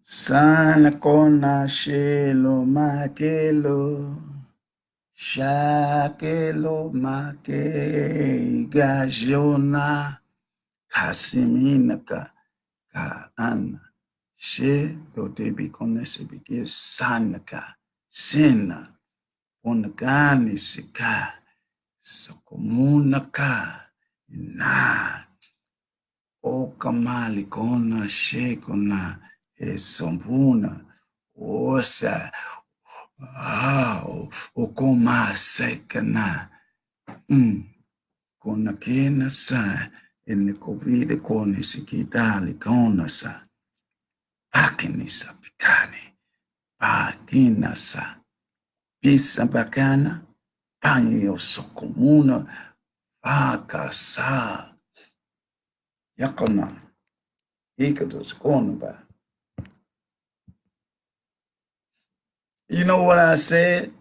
Sana kona shelo makelo, shakelo make gajona, kasiminaka ka ana, she do debi konese bigi sanaka, sina, onagani sika, sokomunaka, na, o kamali kona she kona, esombuna, osa, o koma sekana, kona kena sa, ene kovide kone sikidali kona sa, pakini sa pikani, pakina sa, pisa bakana, panyo sokomuna, paka sa, yakona, ikados kona ba. You know what I said?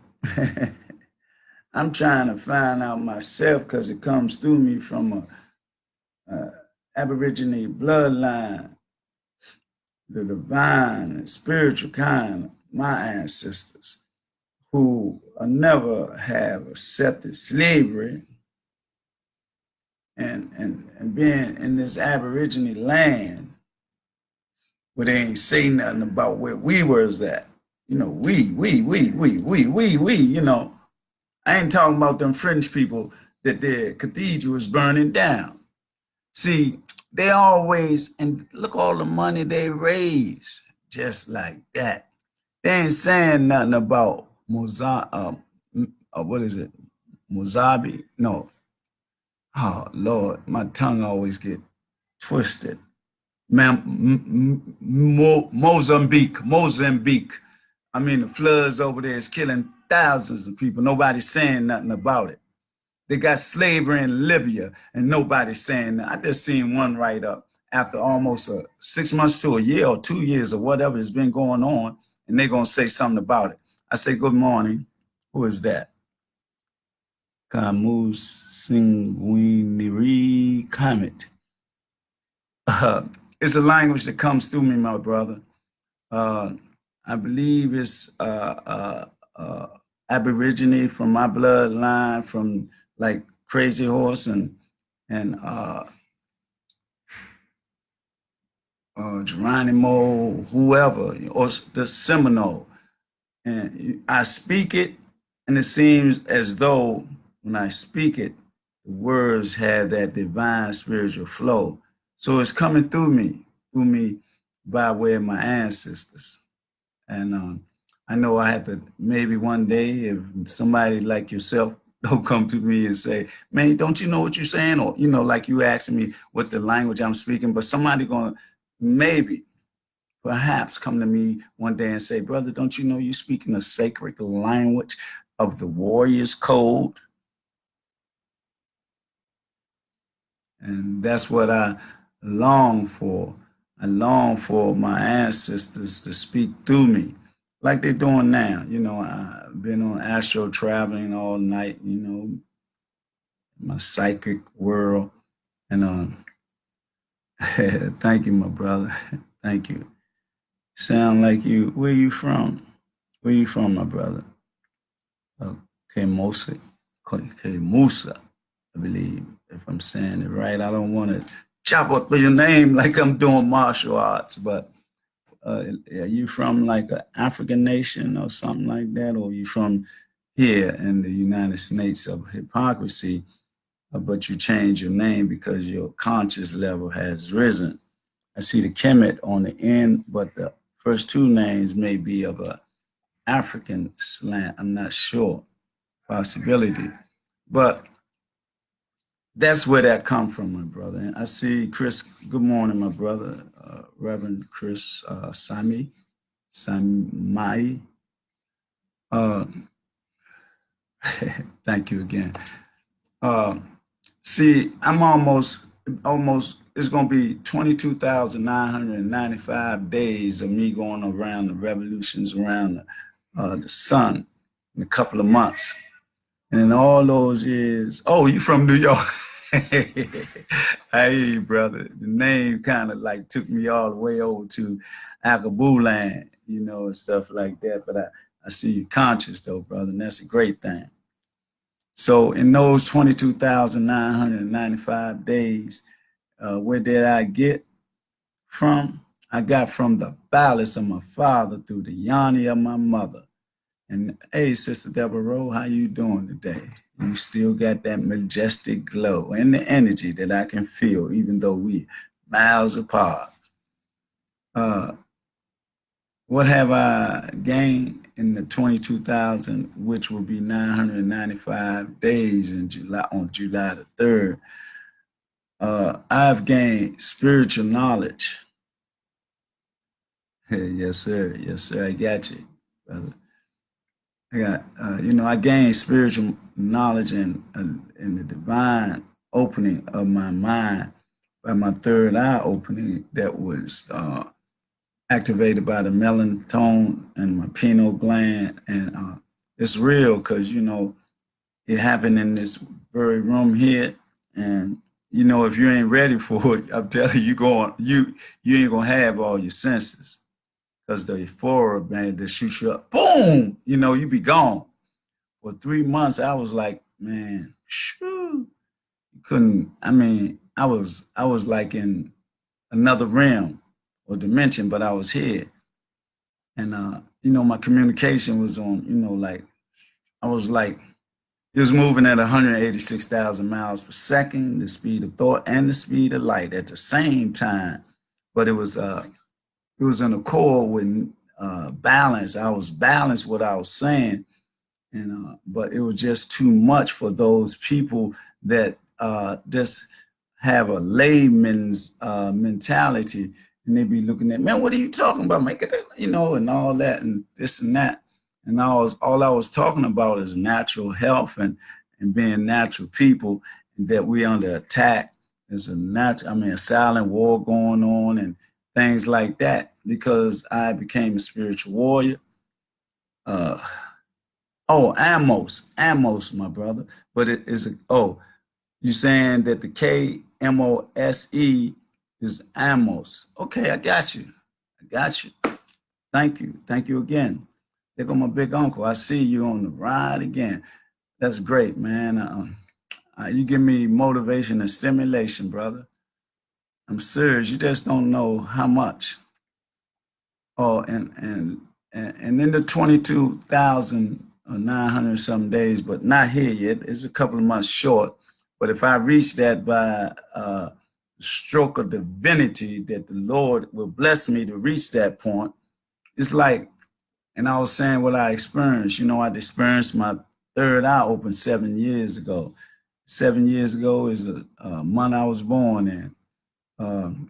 I'm trying to find out myself because it comes through me from a Aborigine bloodline, the divine and spiritual kind of my ancestors who never have accepted slavery and being in this Aborigine land where they ain't say nothing about where we was at. You know, we, you know. I ain't talking about them French people that their cathedral is burning down. See, they always, and look all the money they raise, just like that. They ain't saying nothing about what is it? Mozabi? No. Oh, Lord, my tongue always get twisted. Mozambique. I mean, the floods over there is killing thousands of people. Nobody's saying nothing about it. They got slavery in Libya, and nobody's saying that. I just seen one write up after almost 6 months to a year or 2 years or whatever has been going on, and they're going to say something about it. I say, good morning. Who is that? Camus Singwiniri Comet. It's a language that comes through me, my brother. I believe it's Aborigine from my bloodline, from like Crazy Horse and Geronimo, whoever, or the Seminole. And I speak it, and it seems as though when I speak it, the words have that divine spiritual flow. So it's coming through me by way of my ancestors. And I know I have to maybe one day, if somebody like yourself don't come to me and say, man, don't you know what you're saying? Or, you know, like you asking me what the language I'm speaking, but somebody gonna maybe, perhaps come to me one day and say, brother, don't you know you're speaking a sacred language of the warrior's code? And that's what I long for. I long for my ancestors to speak through me like they're doing now. You know, I've been on astro traveling all night, you know, my psychic world. And thank you, my brother. Thank you. Sound like you. Where you from? Where you from, my brother? Okay, Musa. Okay, Musa, I believe, if I'm saying it right. I don't want to chop up your name like I'm doing martial arts, but are you from like an African nation or something like that? Or are you from here in the United States of hypocrisy, but you change your name because your conscious level has risen? I see the Kemet on the end, but the first two names may be of a African slant. I'm not sure. Possibility. But that's where that come from, my brother. And I see Chris. Good morning, my brother, Reverend Chris Samai. Uh, thank you again. Uh, see, I'm almost. It's gonna be 22,995 days of me going around the revolutions around the sun in a couple of months. And in all those years, oh, you from New York? I hear you, brother. The name kind of like took me all the way over to Akaboo land, and stuff like that. But I see you conscious though, brother, and that's a great thing. So in those 22,995 days, where did I get from? I got from the phallus of my father through the yoni of my mother. And hey, Sister Deborah Rowe, how you doing today? You still got that majestic glow and the energy that I can feel, even though we miles apart. Uh, what have I gained in the 22,000, which will be 995 days in July on July the 3rd? I've gained spiritual knowledge. Hey, yes, sir. Yes, sir. I got you, brother. I got, I gained spiritual knowledge and the divine opening of my mind by my third eye opening that was activated by the melatonin and my pineal gland. And it's real because, it happened in this very room here. And, if you ain't ready for it, I'm telling you, you ain't going to have all your senses because the euphoria, man, that shoots you up, boom, you be gone. For 3 months, I was like, man, shoo, you couldn't. I mean, I was like in another realm or dimension, but I was here, and my communication was on, like I was like it was moving at 186,000 miles per second, the speed of thought and the speed of light at the same time. But it was in accord with balance. I was balanced what I was saying, and but it was just too much for those people that just have a layman's mentality, and they be looking at, man, what are you talking about? Make it, and all that, and this and that, and all I was talking about is natural health and being natural people, and that we under attack. There's a silent war going on and things like that because I became a spiritual warrior. Uh, Oh, Amos, my brother. But it is you saying that the KMOSE is Amos. Okay, I got you. I got you. Thank you again. There go my big uncle. I see you on the ride again. That's great, man. You give me motivation and stimulation, brother. I'm serious. You just don't know how much. Oh, and in the 22,900 some days, but not here yet. It's a couple of months short. But if I reach that by stroke of divinity, that the Lord will bless me to reach that point, it's like, and I was saying what I experienced. I experienced my third eye open 7 years ago. 7 years ago is a month I was born in.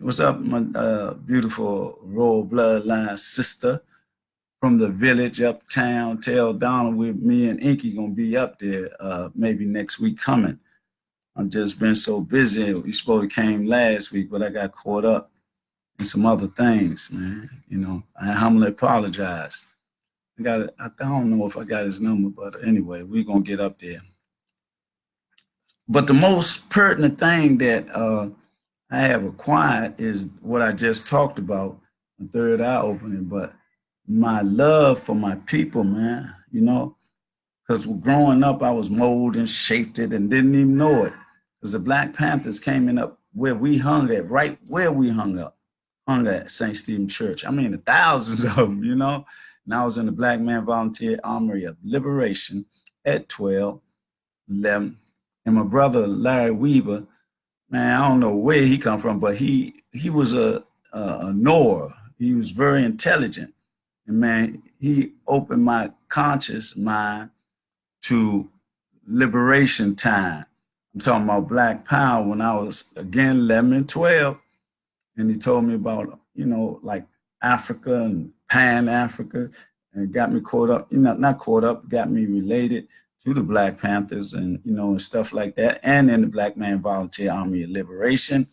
What's up, my beautiful royal bloodline sister from the village uptown? Tell Donald with me and Inky gonna be up there maybe next week coming. I've just been so busy. We supposed to came last week, but I got caught up in some other things, man. I humbly apologize. I don't know if I got his number, but anyway, we're gonna get up there. But the most pertinent thing that I have acquired is what I just talked about, the third eye opening, but my love for my people, man, because growing up, I was molded and shaped it and didn't even know it. Because the Black Panthers came in up where we hung at, right where we hung at St. Stephen Church. I mean, the thousands of them, And I was in the Black Man Volunteer Armory of Liberation at 12, 11. And my brother, Larry Weaver, man, I don't know where he come from, but he was a knower. He was very intelligent, and man, he opened my conscious mind to liberation time. I'm talking about Black Power when I was again 11 and 12, and he told me about like Africa and Pan Africa, and got me caught up. Not caught up, got me related to the Black Panthers and stuff like that, and in the Black Man Volunteer Army of Liberation.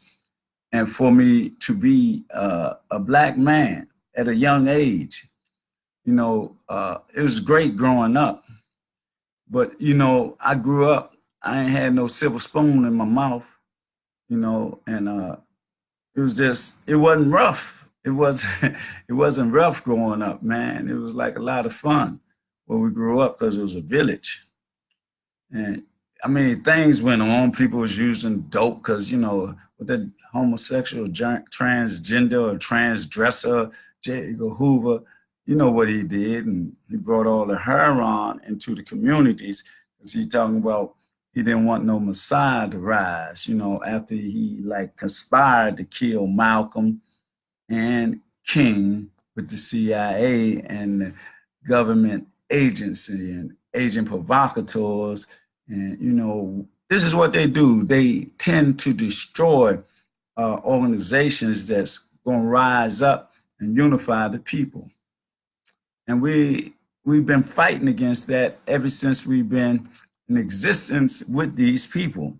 And for me to be a Black man at a young age, it was great growing up. But I grew up, I ain't had no silver spoon in my mouth. you know, and it was just, it wasn't rough. It was it wasn't rough growing up, man. It was like a lot of fun when we grew up because it was a village. And I mean, things went on. People was using dope because, you know, with the homosexual, transgender or transdresser, J. Edgar Hoover, you know what he did. And he brought all the heroin into the communities because he talking about he didn't want no Messiah to rise, you know, after he like conspired to kill Malcolm and King with the CIA and the government agency and agent provocateurs. And, you know, this is what they do. They tend to destroy organizations that's going to rise up and unify the people. And we've been fighting against that ever since we've been in existence with these people.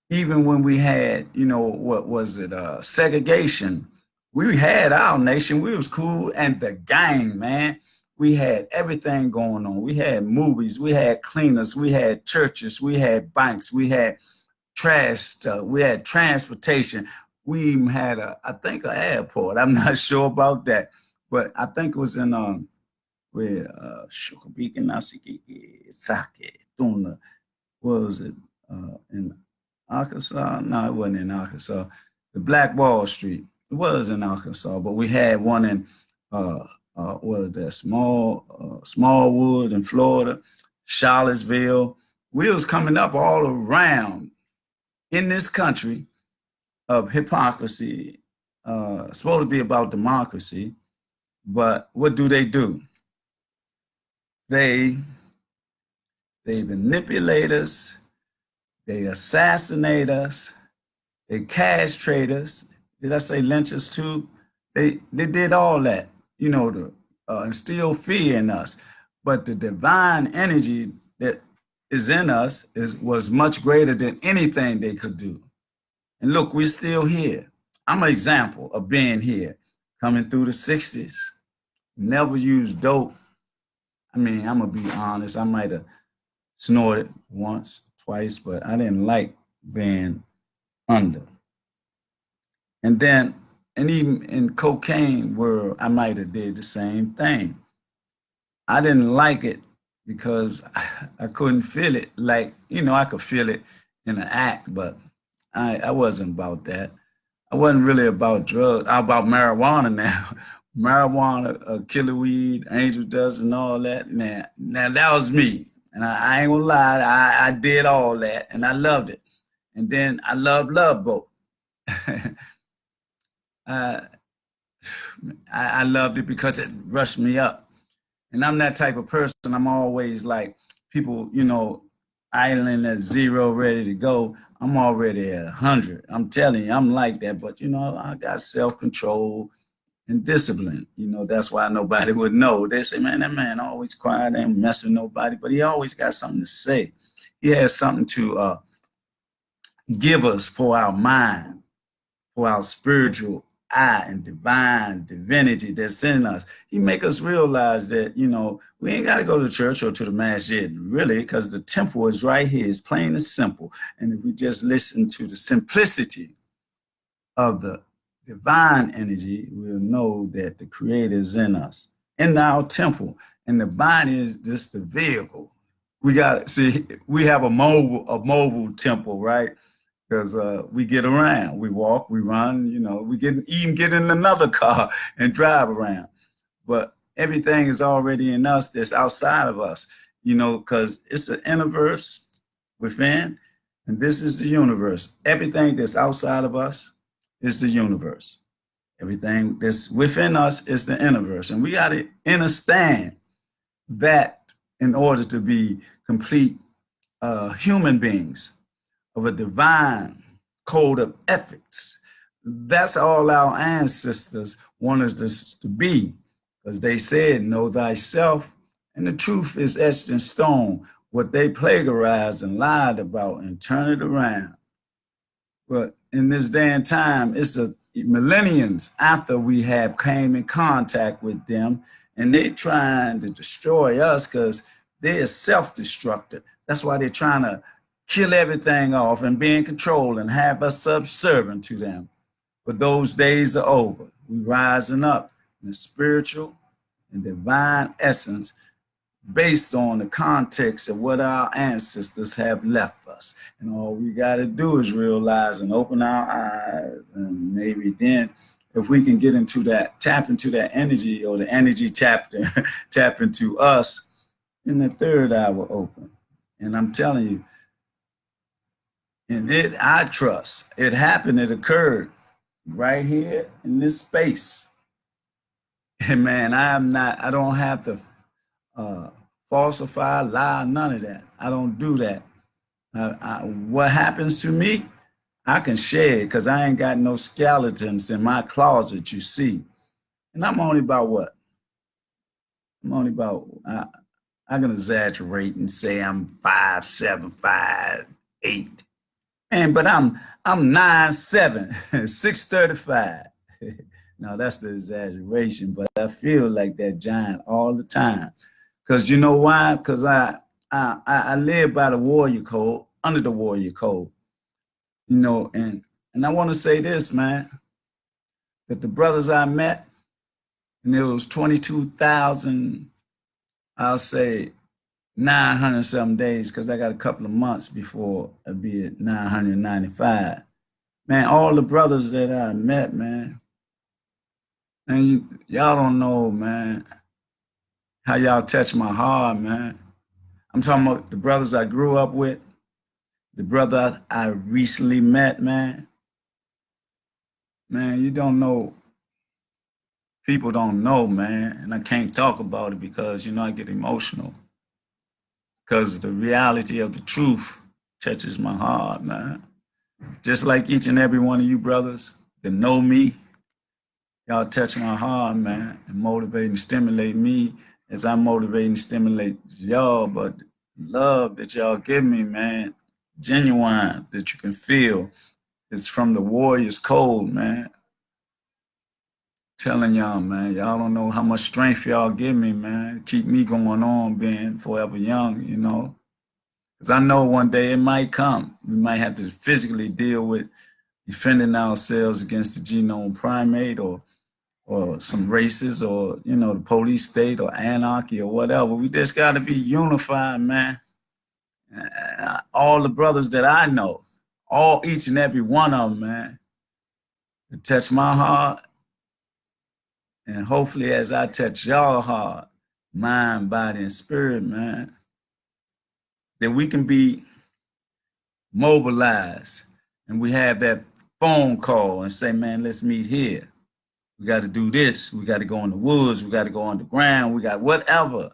Even when we had, you know, what was it, segregation, we had our nation. We was cool, and the gang, man. We had everything going on. We had movies, we had cleaners, we had churches, we had banks, we had trash stuff, we had transportation. We even had I think, an airport. I'm not sure about that, but I think it was in where Shukabika Nasiki Sake Tuna, what was it, in Arkansas? No, it wasn't in Arkansas. The Black Wall Street. It was in Arkansas, but we had one in what was that, Smallwood in Florida, Charlottesville. We was coming up all around in this country of hypocrisy, supposed to be about democracy, but what do? They they manipulate us, they assassinate us, they castrate us. Did I say lynch us too? They did all that, you know, to instill fear in us. But the divine energy that is in us was much greater than anything they could do. And look, we're still here. I'm an example of being here, coming through the 60s, never used dope. I mean, I'm gonna be honest, I might have snorted once, twice, but I didn't like being under. And then, and even in cocaine world, I might have did the same thing. I didn't like it because I couldn't feel it. Like, you know, I could feel it in the act, but I wasn't about that. I wasn't really about drugs. I about marijuana now. Marijuana, killer weed, angel dust, and all that. Man, now that was me. And I ain't gonna lie, I did all that, and I loved it. And then I love boat. uh, I loved it because it rushed me up. And I'm that type of person. I'm always like people, you know, idling at zero, ready to go. I'm already at 100. I'm telling you, I'm like that. But, you know, I got self control and discipline. You know, that's why nobody would know. They say, man, that man always quiet, ain't messing with nobody, but he always got something to say. He has something to give us for our mind, for our spiritual eye and divine divinity that's in us. He make us realize that, you know, we ain't got to go to church or to the masjid, really, because the temple is right here. It's plain and simple. And if we just listen to the simplicity of the divine energy, we'll know that the creator is in us, in our temple. And the body is just the vehicle. We got, see, we have a mobile temple, right? Because we get around, we walk, we run, you know, we even get in another car and drive around. But everything is already in us that's outside of us, you know, because it's an universe within, and this is the universe. Everything that's outside of us is the universe. Everything that's within us is the universe. And we got to understand that in order to be complete human beings of a divine code of ethics. That's all our ancestors wanted us to be, because they said, know thyself, and the truth is etched in stone. What they plagiarized and lied about and turn it around. But in this day and time, it's the millenniums after we have came in contact with them, and they trying to destroy us because they're self-destructive. That's why they're trying to kill everything off and be in control and have us subservient to them. But those days are over. We rising up in the spiritual and divine essence based on the context of what our ancestors have left us. And all we got to do is realize and open our eyes. And maybe then, if we can get into that, tap into that energy, or the energy tap into us, then the third eye will open. And I'm telling you, and I trust, it happened, it occurred right here in this space. And man, I don't have to falsify, lie, none of that. I don't do that. What happens to me, I can share it because I ain't got no skeletons in my closet, you see. And I'm only about what? I'm only about, I'm going to exaggerate and say I'm 5'7", 5'8". And but I'm 9'7", 635. Now that's the exaggeration, but I feel like that giant all the time. Because you know why? Because I live by the warrior code, under the warrior code. You know, and I want to say this, man, that the brothers I met, and it was 22,000, I'll say 900 some days, because I got a couple of months before I'll be at 995. Man, all the brothers that I met, man, and y'all don't know, man, how y'all touch my heart, man. I'm talking about the brothers I grew up with, the brother I recently met, man. Man, you don't know. People don't know, man. And I can't talk about it because, you know, I get emotional. Because the reality of the truth touches my heart, man. Just like each and every one of you brothers that know me, y'all touch my heart, man, and motivate and stimulate me as I motivate and stimulate y'all. But love that y'all give me, man, genuine, that you can feel, it's from the warrior's code, man. Telling y'all, man, y'all don't know how much strength y'all give me, man. Keep me going on, being forever young, you know. Because I know one day it might come. We might have to physically deal with defending ourselves against the genome primate, or some races, or, you know, the police state or anarchy or whatever. We just got to be unified, man. All the brothers that I know, each and every one of them, man, it touch my heart. And hopefully as I touch y'all heart, mind, body, and spirit, man, that we can be mobilized and we have that phone call and say, man, let's meet here. We got to do this. We got to go in the woods. We got to go underground. We got whatever,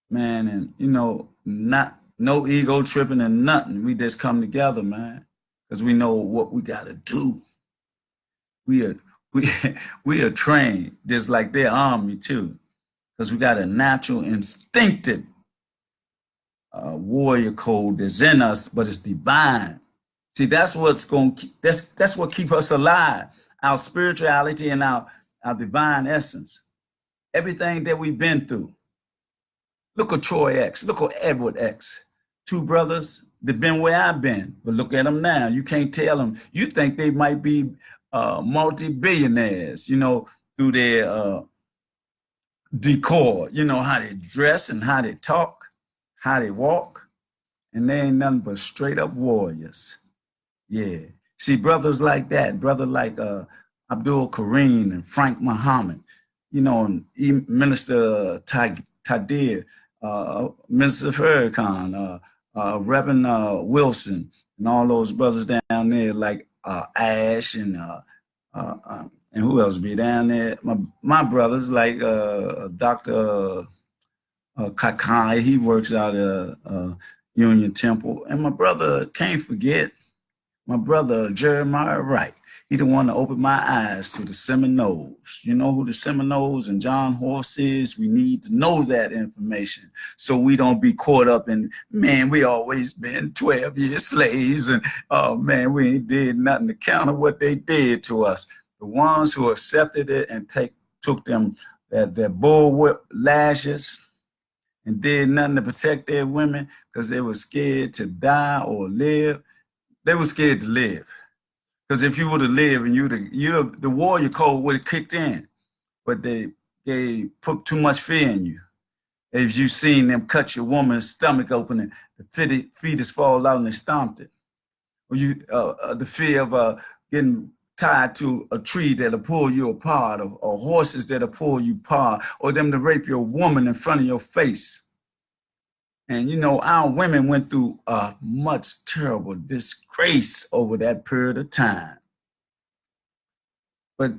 man. And, you know, no ego tripping and nothing. We just come together, man, because we know what we got to do. We are trained just like their army too, because we got a natural, instinctive warrior code that's in us, but it's divine. See, that's what's going. That's what keep us alive. Our spirituality and our divine essence. Everything that we've been through. Look at Troy X. Look at Edward X. Two brothers that been where I've been, but look at them now. You can't tell them. You think they might be multi-billionaires, you know, through their decor, you know, how they dress and how they talk, how they walk, and they ain't nothing but straight up warriors. Yeah. See, brothers like that, brother like Abdul Kareem and Frank Muhammad, you know, and Minister Tadir, Minister Farrakhan, Reverend Wilson, and all those brothers down there like Ash and who else be down there? My brothers like Dr. Kakai, he works out of Union Temple, and my brother, can't forget, my brother Jeremiah Wright. He the one that opened my eyes to the Seminoles. You know who the Seminoles and John Horse is? We need to know that information so we don't be caught up in, man, we always been 12-year slaves, and oh man, we ain't did nothing to counter what they did to us. The ones who accepted it and took them their bullwhip lashes and did nothing to protect their women, because they were scared to die or live. They were scared to live. Because if you would have lived and the warrior code would have kicked in, but they put too much fear in you. As you seen them cut your woman's stomach open and the fetus fall out and they stomped it. Or the fear of getting tied to a tree that'll pull you apart, or horses that'll pull you apart, or them to rape your woman in front of your face. And you know, our women went through a much terrible disgrace over that period of time. But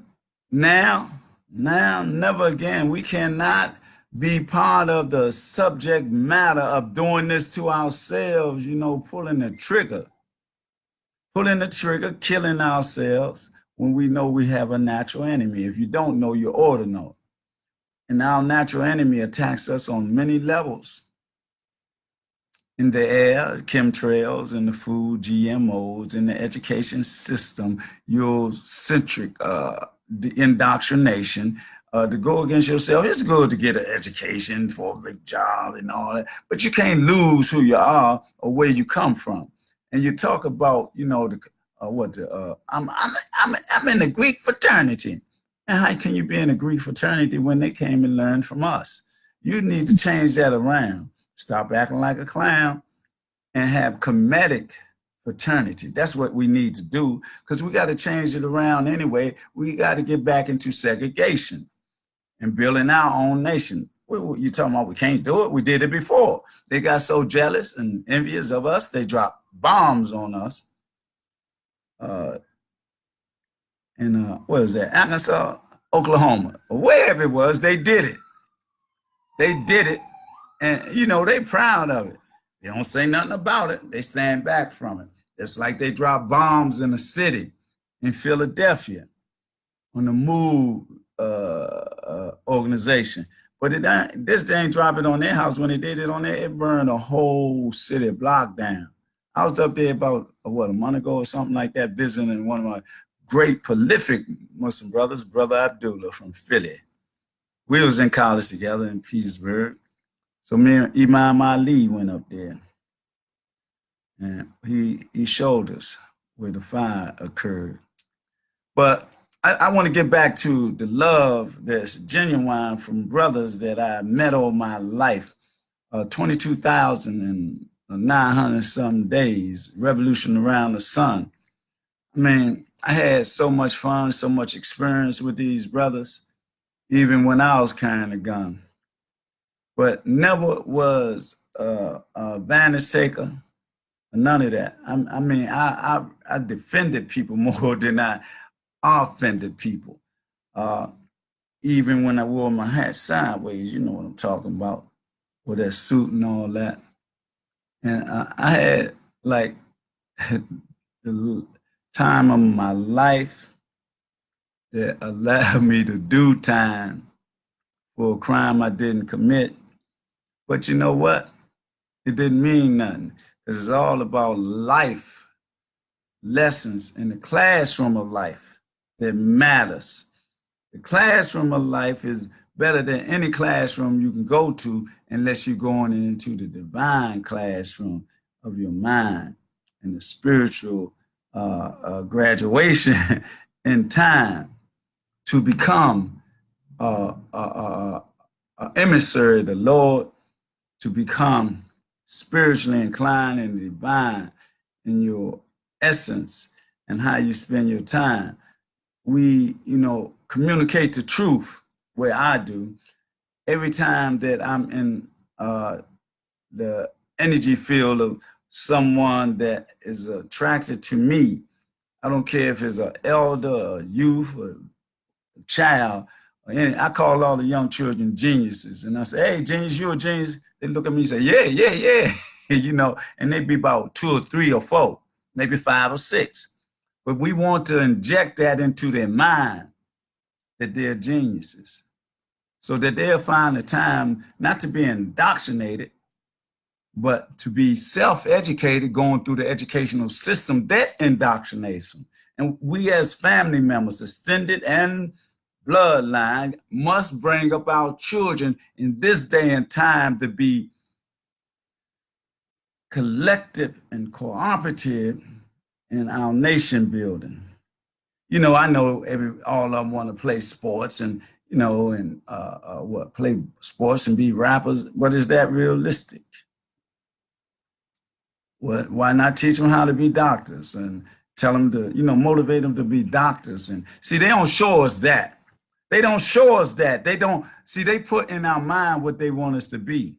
now, never again. We cannot be part of the subject matter of doing this to ourselves, you know, pulling the trigger, killing ourselves when we know we have a natural enemy. If you don't know, you ought to know. And our natural enemy attacks us on many levels. In the air, chemtrails, in the food, GMOs, in the education system, Eurocentric the indoctrination, to go against yourself. It's good to get an education for a big job and all that, but you can't lose who you are or where you come from. And you talk about, you know, I'm in the Greek fraternity. And how can you be in a Greek fraternity when they came and learned from us? You need to change that around. Stop acting like a clown and have comedic fraternity. That's what we need to do, because we got to change it around anyway. We got to get back into segregation and building our own nation. You talking about we can't do it? We did it before. They got so jealous and envious of us, they dropped bombs on us. What is that? Arkansas, Oklahoma, wherever it was, they did it. They did it. And, you know, they proud of it. They don't say nothing about it. They stand back from it. It's like they dropped bombs in a city in Philadelphia on the MOVE organization. But this didn't drop it on their house. When they did it on there, it burned a whole city block down. I was up there about, a month ago or something like that, visiting one of my great prolific Muslim brothers, Brother Abdullah from Philly. We was in college together in Petersburg. So me and Imam Ali went up there, and he showed us where the fire occurred. But I want to get back to the love that's genuine from brothers that I met all my life. 22,900 some days, revolution around the sun. I mean, I had so much fun, so much experience with these brothers, even when I was carrying a gun. But never was a vanity taker, none of that. I mean, I defended people more than I offended people. Even when I wore my hat sideways, you know what I'm talking about, with that suit and all that. And I had like the time of my life that allowed me to do time for a crime I didn't commit. But you know what? It didn't mean nothing, because it's all about life lessons in the classroom of life that matters. The classroom of life is better than any classroom you can go to, unless you're going into the divine classroom of your mind and the spiritual graduation in time to become an emissary of the Lord, to become spiritually inclined and divine in your essence and how you spend your time. We, you know, communicate the truth where I do. Every time that I'm in the energy field of someone that is attracted to me, I don't care if it's an elder, a youth, a child, or any, I call all the young children geniuses. And I say, hey, genius, you a genius? They look at me and say, yeah. You know, and they be about 2 or 3 or 4, maybe 5 or 6. But we want to inject that into their mind, that they're geniuses, so that they'll find the time not to be indoctrinated, but to be self-educated, going through the educational system that indoctrinates them. And we as family members, extended and bloodline, must bring up our children in this day and time to be collective and cooperative in our nation building. You know, I know all of them want to play sports and, you know, and play sports and be rappers, but is that realistic? Why not teach them how to be doctors and tell them to, you know, motivate them to be doctors? And see, they don't show us that. They don't show us that. They don't see, they put in our mind what they want us to be.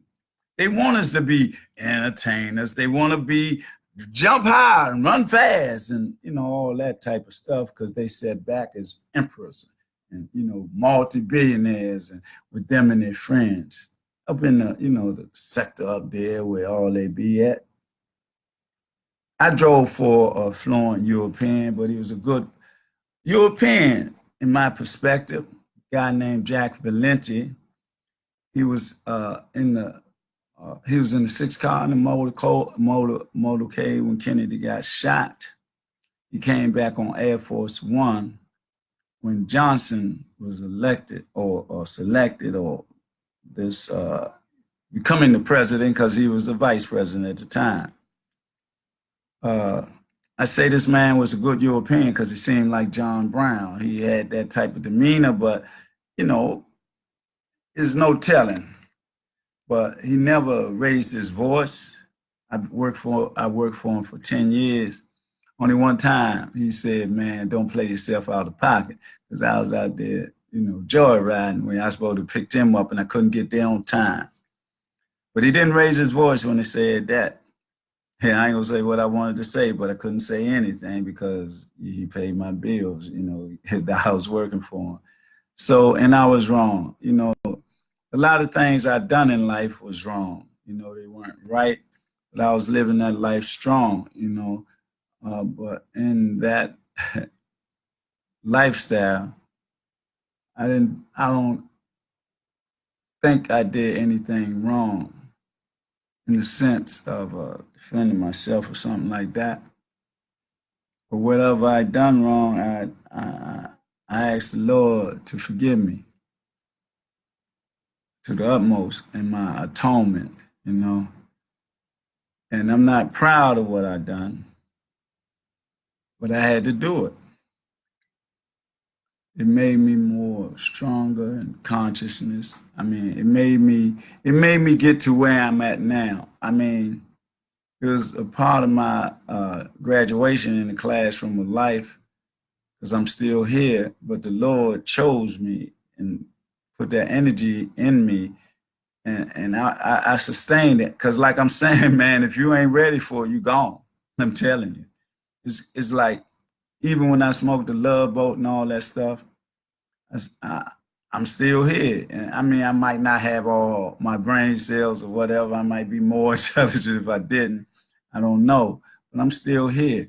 They want us to be entertainers. They want to be jump high and run fast and, you know, all that type of stuff because they sat back as emperors and, you know, multi-billionaires and with them and their friends up in the, you know, the sector up there where all they be at. I drove for a fluent European, but he was a good European in my perspective. A guy named Jack Valenti. He was he was in the sixth car in the motorcade when Kennedy got shot. He came back on Air Force One when Johnson was elected or selected or this becoming the president because he was the vice president at the time. I say this man was a good European because he seemed like John Brown. He had that type of demeanor, but you know, there's no telling. But he never raised his voice. I worked for him for 10 years. Only one time he said, "Man, don't play yourself out of pocket," because I was out there, you know, joyriding when I was supposed to pick him up and I couldn't get there on time. But he didn't raise his voice when he said that. Yeah, I ain't gonna say what I wanted to say, but I couldn't say anything because he paid my bills, you know, I was working for him. So, and I was wrong, you know, a lot of things I'd done in life was wrong. You know, they weren't right, but I was living that life strong, you know. But in that lifestyle, I don't think I did anything wrong in the sense of defending myself or something like that. But whatever I done wrong, I asked the Lord to forgive me to the utmost in my atonement, you know. And I'm not proud of what I done, but I had to do it. It made me more stronger in consciousness. I mean, it made me get to where I'm at now. I mean, it was a part of my graduation in the classroom of life because I'm still here, but the Lord chose me and put that energy in me and I sustained it. Cause like I'm saying, man, if you ain't ready for it, you gone. I'm telling you. It's like, even when I smoked the love boat and all that stuff, I'm still here. And I mean, I might not have all my brain cells or whatever. I might be more intelligent if I didn't. I don't know. But I'm still here.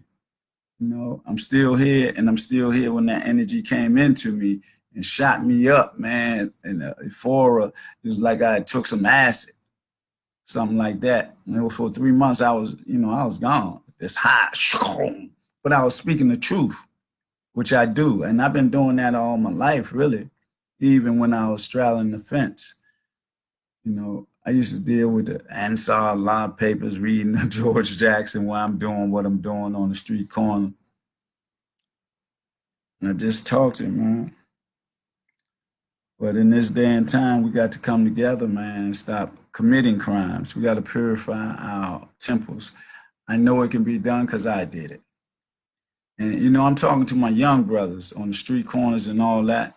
You know, I'm still here and I'm still here when that energy came into me and shot me up, man. And euphoria, it was like I took some acid, something like that. You know, for 3 months, I was, you know, I was gone. This high, but I was speaking the truth, which I do. And I've been doing that all my life, really, even when I was straddling the fence. You know, I used to deal with the Ansar law papers, reading George Jackson while I'm doing what I'm doing on the street corner. And I just talked to him, man. But in this day and time, we got to come together, man, and stop committing crimes. We got to purify our temples. I know it can be done because I did it. And, you know, I'm talking to my young brothers on the street corners and all that.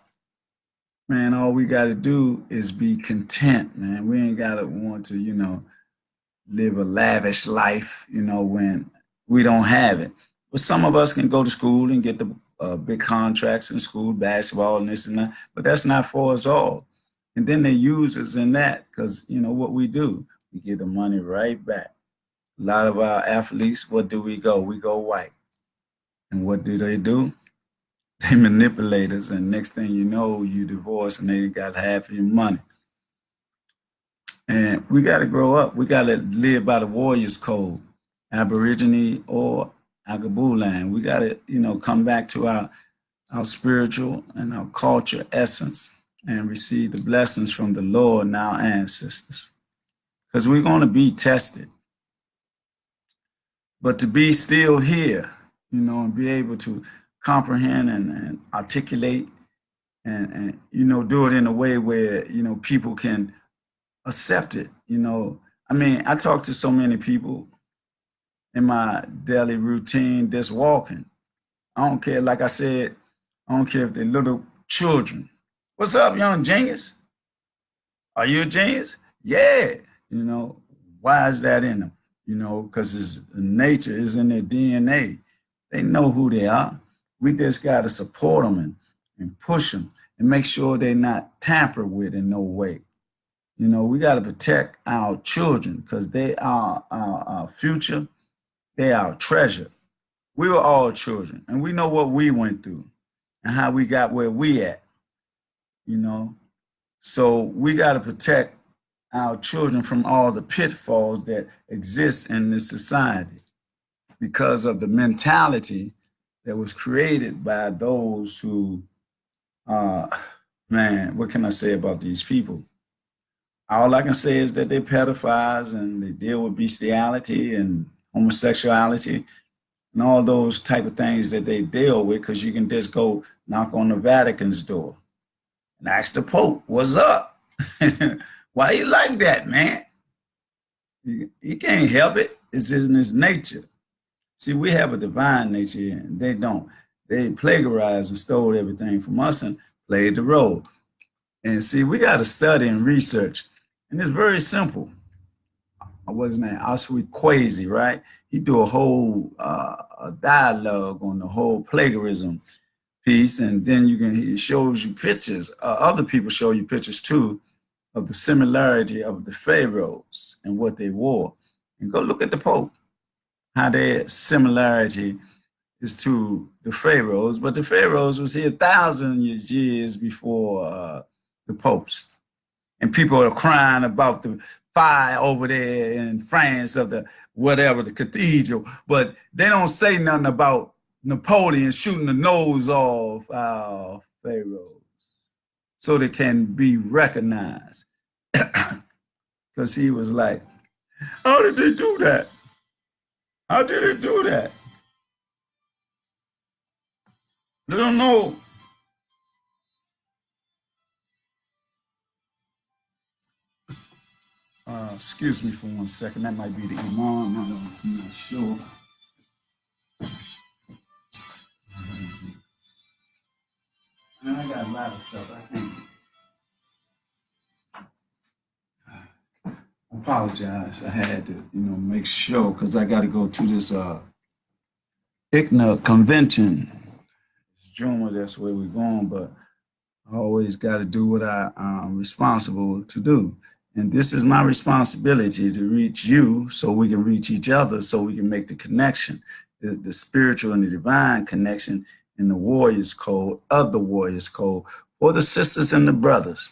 Man, all we got to do is be content, man. We ain't got to want to, you know, live a lavish life, you know, when we don't have it. But some of us can go to school and get the big contracts in school, basketball and this and that, but that's not for us all. And then they use us in that because, you know, what we do, we get the money right back. A lot of our athletes, what do we go? We go white. And what do? They manipulate us, and next thing you know, you divorce and they got half of your money. And we got to grow up. We got to live by the warrior's code, Aborigine or Agabulan. We got to, you know, come back to our spiritual and our culture essence and receive the blessings from the Lord and our ancestors. Because we're going to be tested. But to be still here, and be able to comprehend and articulate and do it in a way where, people can accept it. I mean, I talk to so many people in my daily routine that's walking. I don't care, like I said, I don't care if they're little children. What's up, young genius? Are you a genius? Yeah. You know, why is that in them? Because it's nature is in their DNA. They know who they are. We just got to support them and push them and make sure they're not tampered with in no way. We got to protect our children because they are our future. They are our treasure. We were all children, and we know what we went through and how we got where we at. You know, so we got to protect our children from all the pitfalls that exist in this society because of the mentality that was created by those who, uh, man, what can I say about these people? All I can say is that they're pedophiles and they deal with bestiality and homosexuality and all those type of things that they deal with because you can just go knock on the Vatican's door and ask the Pope, what's up? Why you like that, man? He can't help it. It's in his nature. See, we have a divine nature and they don't. They plagiarized and stole everything from us and played the role. And see, we got to study and research. And it's very simple. What's his name? Oswald Quasi, right? He do a whole a dialogue on the whole plagiarism piece, and then he shows you pictures. Other people show you pictures too of the similarity of the pharaohs and what they wore. And go look at the Pope, how their similarity is to the pharaohs. But the pharaohs was here 1,000 years before the popes. And people are crying about the fire over there in France of the whatever, the cathedral, but they don't say nothing about Napoleon shooting the nose off our pharaohs so they can be recognized. Because he was like, how did they do that? How did they do that? They don't know. Excuse me for 1 second. That might be the Imam. I'm not sure. And I got a lot of stuff I can't. I apologize. I had to, make sure because I got to go to this ICNA convention. It's June, that's where we're going, but I always got to do what I'm responsible to do. And this is my responsibility to reach you so we can reach each other, so we can make the connection, the spiritual and the divine connection in the warriors code, of the warriors code, for the sisters and the brothers.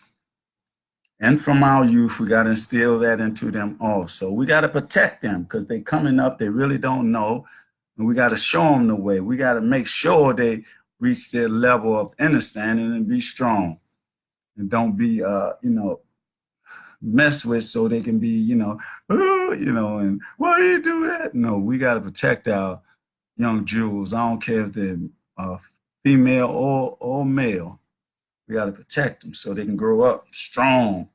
And from our youth, we got to instill that into them also. We got to protect them because they coming up, they really don't know. And we got to show them the way. We got to make sure they reach their level of understanding and be strong. And don't be, mess with so they can be, and why do you do that? No, we got to protect our young jewels. I don't care if they're female or male. We got to protect them so they can grow up strong,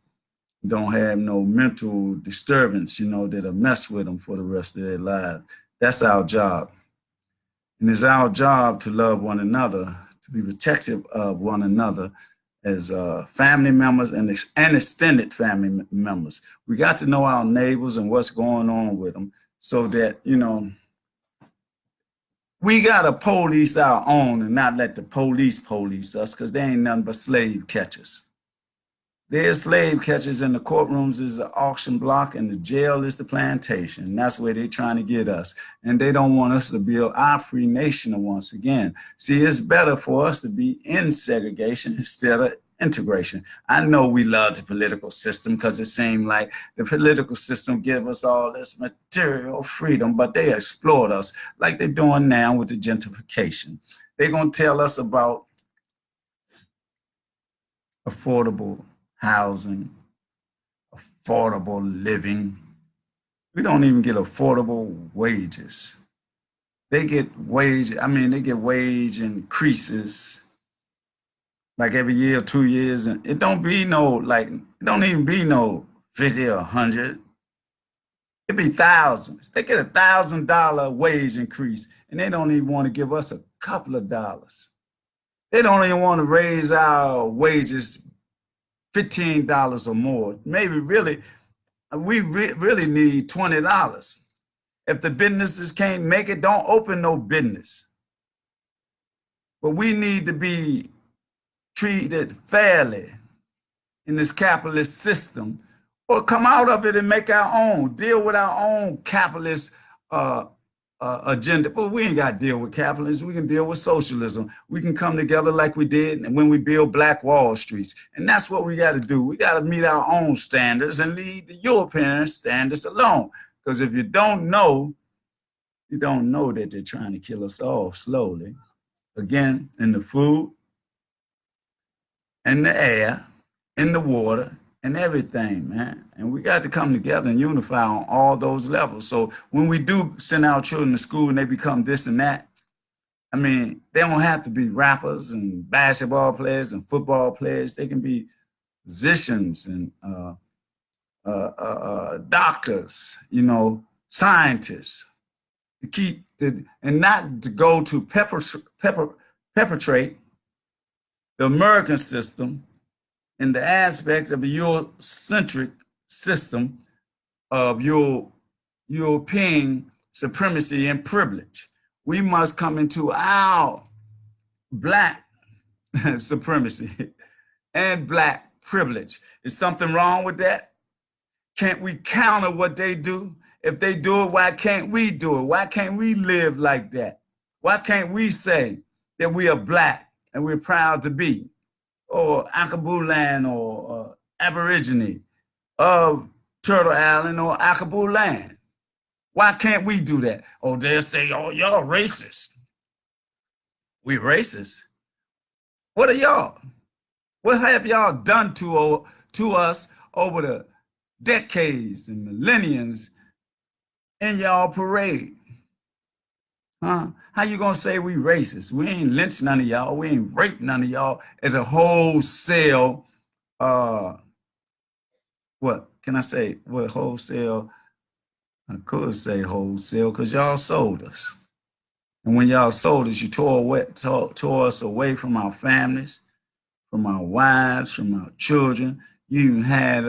don't have no mental disturbance, that'll mess with them for the rest of their lives. That's our job. And it's our job to love one another, to be protective of one another as family members and extended family members. We got to know our neighbors and what's going on with them so that, we got to police our own and not let the police us because they ain't nothing but slave catchers. Their slave catchers in the courtrooms is the auction block and the jail is the plantation. That's where they're trying to get us. And they don't want us to build our free nation once again. See, it's better for us to be in segregation instead of integration. I know we love the political system because it seemed like the political system give us all this material freedom, but they exploit us like they're doing now with the gentrification. They're going to tell us about affordable housing, affordable living. We don't even get affordable wages. they get wage, I mean, they get wage increases like every year or 2 years, and it don't be no like it don't even be no 50 or 100. It be thousands. They get $1,000 wage increase, and they don't even want to give us a couple of dollars. They don't even want to raise our wages $15 or more. Maybe really, really need $20. If the businesses can't make it, don't open no business. But we need to be treated fairly in this capitalist system, or come out of it and make our own, deal with our own capitalist uh, agenda. But we ain't got to deal with capitalism. We can deal with socialism. We can come together like we did and when we build Black Wall Streets. And that's what we got to do. We got to meet our own standards and leave the European standards alone. Because if you don't know that they're trying to kill us all slowly. Again, in the food, in the air, in the water, and everything, man. And we got to come together and unify on all those levels. So when we do send our children to school and they become this and that, I mean, they don't have to be rappers and basketball players and football players. They can be musicians and doctors, you know, scientists, to keep the, and not to go to perpetrate the American system in the aspects of a Eurocentric system of European supremacy and privilege. We must come into our Black supremacy and Black privilege. Is something wrong with that? Can't we counter what they do? If they do it, why can't we do it? Why can't we live like that? Why can't we say that we are Black and we're proud to be, or Akabulan or Aborigine of Turtle Island or Akabu land? Why can't we do that? Oh, they'll say, oh, y'all racist. We racist? What are y'all? What have y'all done to us over the decades and millenniums in y'all parade? Huh? How you gonna say we racist? We ain't lynched none of y'all. We ain't raped none of y'all at a wholesale, what can I say? What wholesale? I could say wholesale because y'all sold us. And when y'all sold us, you tore us away from our families, from our wives, from our children. You even had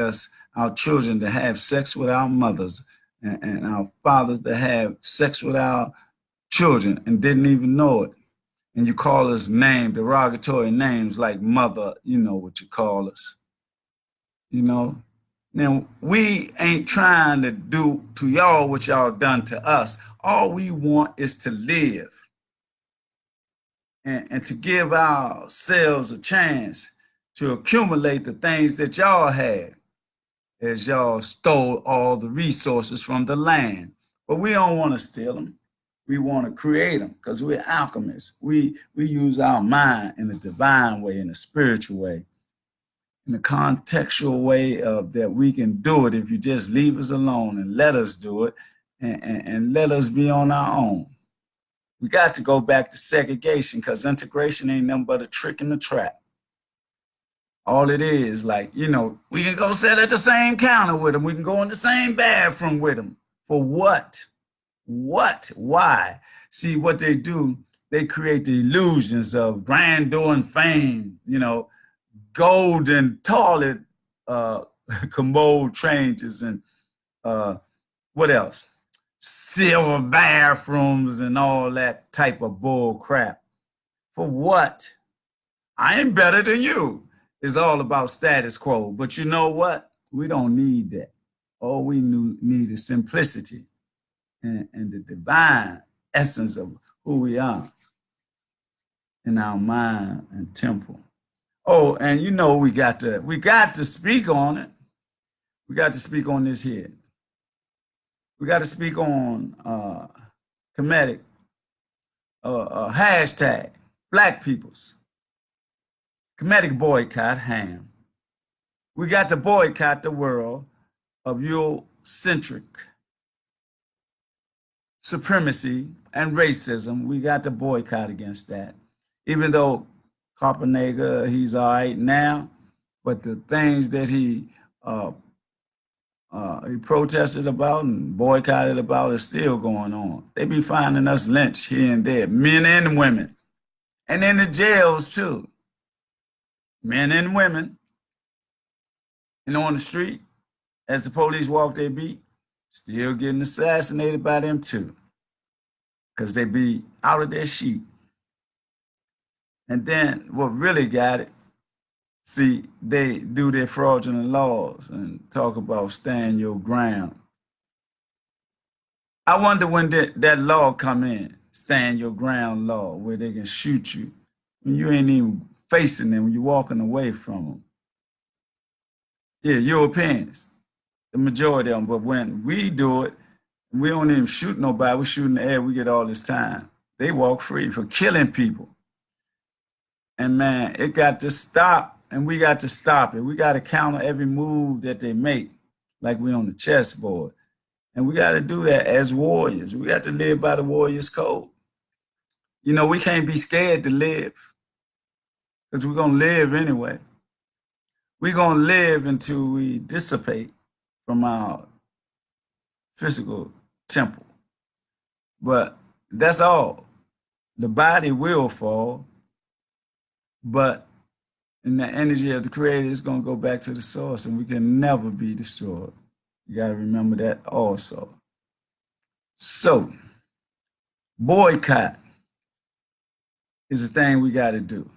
our children to have sex with our mothers, and our fathers to have sex with our children and didn't even know it. And you call us derogatory names like mother, you know what you call us. You know? Now, we ain't trying to do to y'all what y'all done to us. All we want is to live and to give ourselves a chance to accumulate the things that y'all had, as y'all stole all the resources from the land. But we don't want to steal them. We want to create them because we're alchemists. We use our mind in a divine way, in a spiritual way, in a contextual way of that we can do it if you just leave us alone and let us do it, and let us be on our own. We got to go back to segregation because integration ain't nothing but a trick in the trap. All it is, like, you know, we can go sit at the same counter with them. We can go in the same bathroom with them. For what? What? Why? See, what they do, they create the illusions of grandeur and fame, you know, golden toilet commode changes and what else? Silver bathrooms and all that type of bull crap. For what? I am better than you. It's all about status quo. But you know what? We don't need that. All we need is simplicity and the divine essence of who we are in our mind and temple. Oh, and you know we got to speak on it. We got to speak on this here. We got to speak on comedic hashtag Black peoples. Comedic boycott ham. We got to boycott the world of Eurocentric supremacy and racism. We got to boycott against that. Even though Copenhagen, he's all right now, but the things that he protested about and boycotted about is still going on. They be finding us lynched here and there, men and women, and in the jails too, men and women, and on the street, as the police walk their beat, still getting assassinated by them too, because they be out of their sheet. And then what really got it, see, they do their fraudulent laws and talk about stand your ground. I wonder when that law come in, stand your ground law, where they can shoot you when you ain't even facing them, when you're walking away from them. Yeah, Europeans, the majority of them. But when we do it, we don't even shoot nobody. We shoot in the air. We get all this time. They walk free for killing people. And man, it got to stop, and we got to stop it. We got to counter every move that they make, like we on the chessboard. And we got to do that as warriors. We got to live by the warrior's code. You know, we can't be scared to live, because we're going to live anyway. We're going to live until we dissipate from our physical temple. But that's all. The body will fall, but in the energy of the Creator, it's going to go back to the source, and we can never be destroyed. You got to remember that also. So, boycott is a thing we got to do.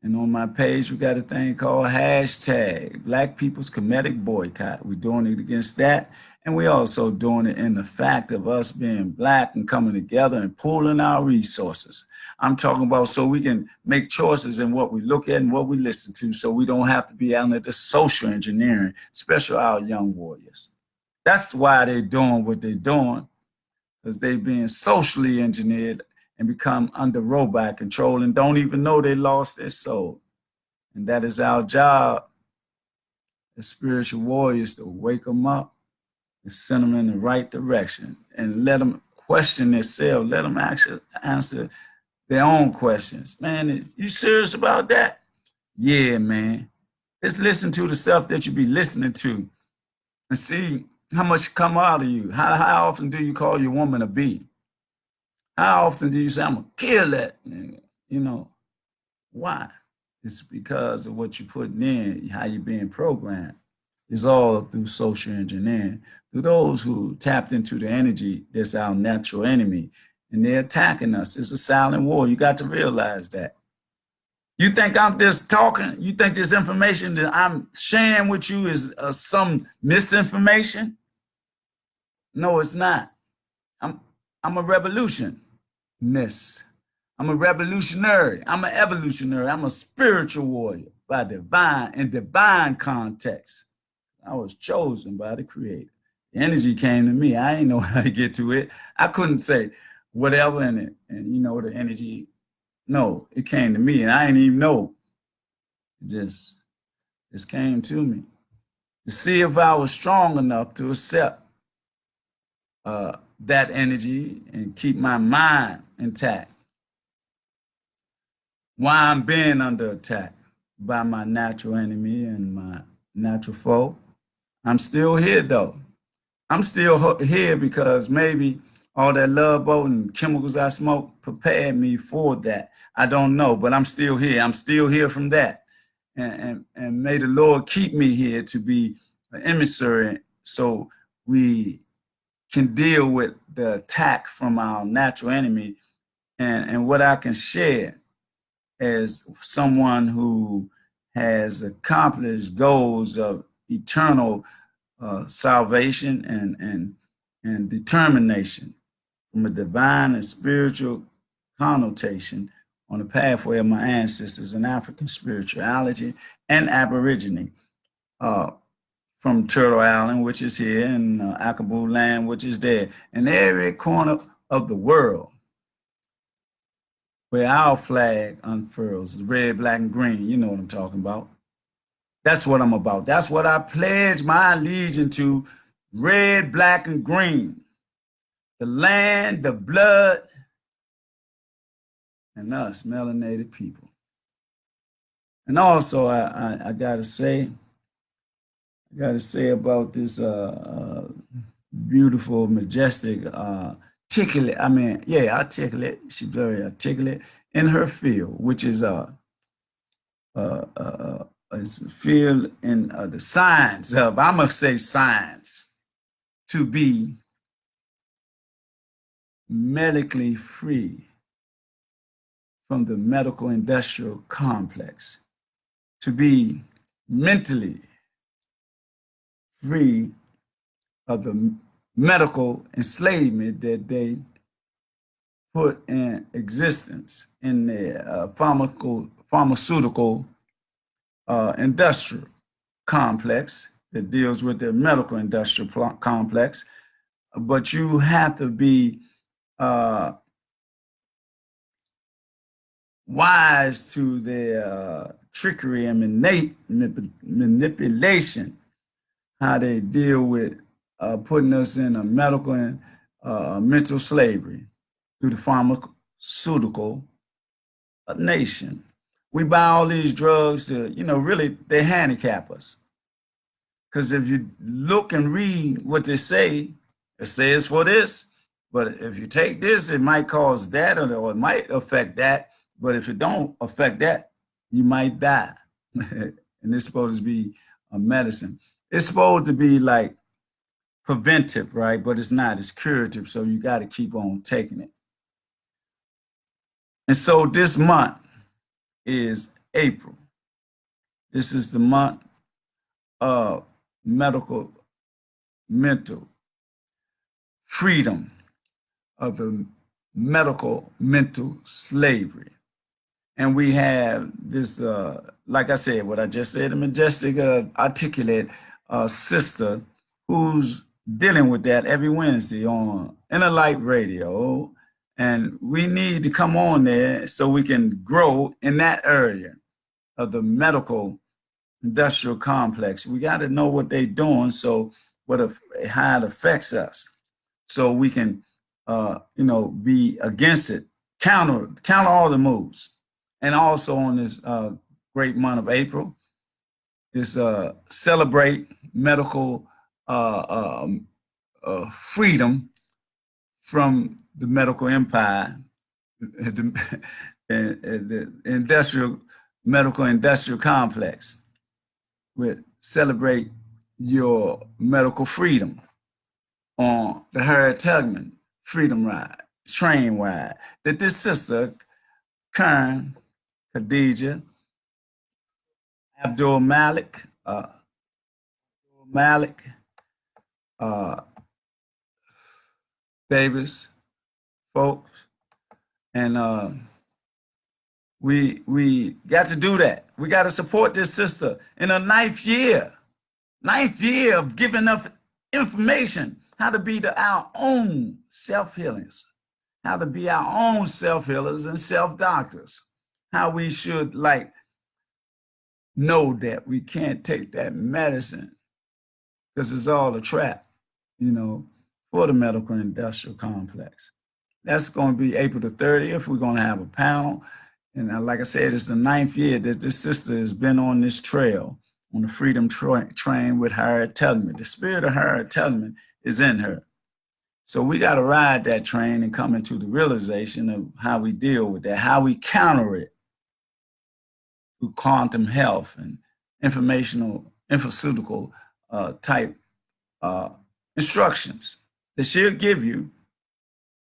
And on my page, we got a thing called hashtag Black People's Comedic Boycott. We're doing it against that. And we also doing it in the fact of us being Black and coming together and pooling our resources. I'm talking about so we can make choices in what we look at and what we listen to, so we don't have to be under the social engineering, especially our young warriors. That's why they're doing what they're doing, because they're being socially engineered and become under robot control and don't even know they lost their soul. And that is our job as spiritual warriors, to wake them up and send them in the right direction and let them question themselves, let them actually answer their own questions. Man, you serious about that? Yeah, man. Let's listen to the stuff that you be listening to and see how much come out of you. How often do you call your woman a B? How often do you say, I'm going to kill that? You know, why? It's because of what you're putting in, how you're being programmed. It's all through social engineering, through those who tapped into the energy that's our natural enemy, and they're attacking us. It's a silent war. You got to realize that. You think I'm just talking? You think this information that I'm sharing with you is some misinformation? No, it's not. I'm a revolutionist. I'm a revolutionary. I'm an evolutionary. I'm a spiritual warrior by divine context. I was chosen by the Creator. The energy came to me. I didn't know how to get to it. I couldn't say whatever in it. And you know, the energy, no, it came to me and I didn't even know. It just came to me to see if I was strong enough to accept that energy and keep my mind intact. Why I'm being under attack by my natural enemy and my natural foe. I'm still here though. I'm still here because maybe all that love boat and chemicals I smoke prepared me for that. I don't know, but I'm still here. I'm still here from that. And may the Lord keep me here to be an emissary so we can deal with the attack from our natural enemy, and what I can share as someone who has accomplished goals of eternal salvation and determination from a divine and spiritual connotation on the pathway of my ancestors in African spirituality and Aborigine. From Turtle Island, which is here, and Akaboo land, which is there, in every corner of the world where our flag unfurls, the red, black, and green. You know what I'm talking about. That's what I'm about. That's what I pledge my allegiance to, red, black, and green. the land, the blood, and us, melanated people. And also, I gotta say, about this beautiful, majestic, articulate. I mean, yeah, articulate. She's very articulate in her field, which is is a field in the science of. I must say science to be medically free from the medical industrial complex, to be mentally free of the medical enslavement that they put in existence in the pharmaceutical industrial complex that deals with the medical industrial complex. But you have to be wise to their trickery and manipulation, how they deal with putting us in a medical and mental slavery through the pharmaceutical nation. We buy all these drugs to, really, they handicap us. Because if you look and read what they say, it says for this, but if you take this, it might cause that, or it might affect that. But if it don't affect that, you might die. And it's supposed to be a medicine. It's supposed to be like preventive, right? But it's not. It's curative. So you got to keep on taking it. And so this month is April. This is the month of medical, mental freedom of the medical mental slavery. And we have this, like I said, what I just said, a majestic, articulate sister who's dealing with that every Wednesday on Inner Light Radio. And we need to come on there so we can grow in that area of the medical industrial complex. We got to know what they're doing, so how it affects us, so we can, be against it, counter all the moves. And also on this great month of April, is celebrate medical freedom from the medical empire, the medical industrial complex. We celebrate your medical freedom on the Harriet Tubman Freedom Ride, train ride, that this sister, Karen Khadija Abdulmalik, Davis, folks, and we got to do that. We got to support this sister in her ninth year of giving up information, how to be our own self-healers, how to be our own self-healers and self-doctors, how we should know that we can't take that medicine because it's all a trap, for the medical industrial complex. That's going to be April the 30th. We're going to have a panel. And like I said, it's the ninth year that this sister has been on this trail, on the freedom train with Harriet Tubman. The spirit of Harriet Tubman is in her. So we got to ride that train and come into the realization of how we deal with that, how we counter it through quantum health and infoceutical type instructions that she'll give you